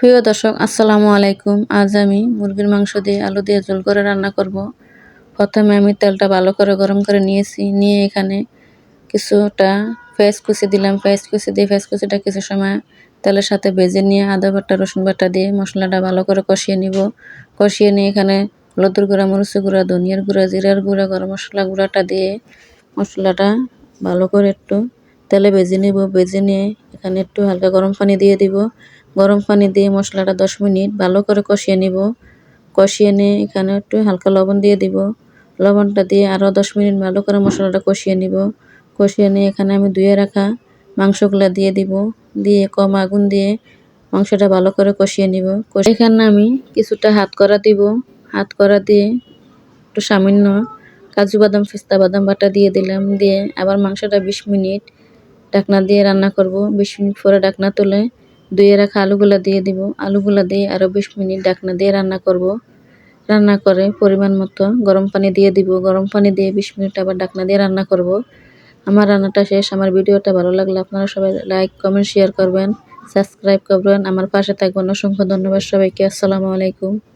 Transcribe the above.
প্রিয় দর্শক, আসসালামু আলাইকুম। আজ আমি মুরগির মাংস দিয়ে আলু দিয়ে ঝোল করে রান্না করব। প্রথমে আমি তেলটা ভালো করে গরম করে নিয়েছি। নিয়ে এখানে কিছুটা পেঁয়াজ কুচি দিলাম। পেঁয়াজ কুচি দিয়ে পেঁয়াজ কুচিটা কিছু সময় তেলের সাথে ভেজে নিয়ে আদা বাটা রসুন বাটা দিয়ে মশলাটা ভালো করে কষিয়ে নিব। কষিয়ে নিয়ে এখানে হলুদের গুঁড়া, মরিচের গুঁড়া, ধনিয়ার গুঁড়া, জিরার গুঁড়া, গরম মশলা গুঁড়াটা দিয়ে মশলাটা ভালো করে একটু তেলে ভেজে নিব। ভেজে নিয়ে এখানে একটু হালকা গরম পানি দিয়ে দিব। গরম পানি দিয়ে মশলাটা 10 মিনিট ভালো করে কষিয়ে নিব। কষিয়ে নিয়ে এখানে একটু হালকা লবণ দিয়ে দিব। লবণটা দিয়ে আরও 10 মিনিট ভালো করে মশলাটা কষিয়ে নিব। কষিয়ে নিয়ে এখানে আমি ধুয়ে রাখা মাংসগুলো দিয়ে দিব। দিয়ে কম আগুন দিয়ে মাংসটা ভালো করে কষিয়ে নিব। এখানে আমি কিছুটা হাত করা দিব। হাত করা দিয়ে একটু সামান্য কাজু বাদাম, পেস্তা বাদাম বাটা দিয়ে দিলাম। দিয়ে আবার মাংসটা 20 মিনিট ঢাকনা দিয়ে রান্না করব। 20 মিনিট পরে ঢাকনা তুলে ধুয়ে রাখা আলুগুলা দিয়ে দিব। আলুগুলা দিয়ে আরও 20 মিনিট ঢাকনা দিয়ে রান্না করব। রান্না করে পরিমাণ মতো গরম পানি দিয়ে দিব। গরম পানি দিয়ে 20 মিনিট আবার ঢাকনা দিয়ে রান্না করব। আমার রান্নাটা শেষ। আমার ভিডিওটা ভালো লাগলে আপনারা সবাই লাইক, কমেন্ট, শেয়ার করবেন, সাবস্ক্রাইব করবেন, আমার পাশে থাকবেন। অসংখ্য ধন্যবাদ সবাইকে। আসসালামু আলাইকুম।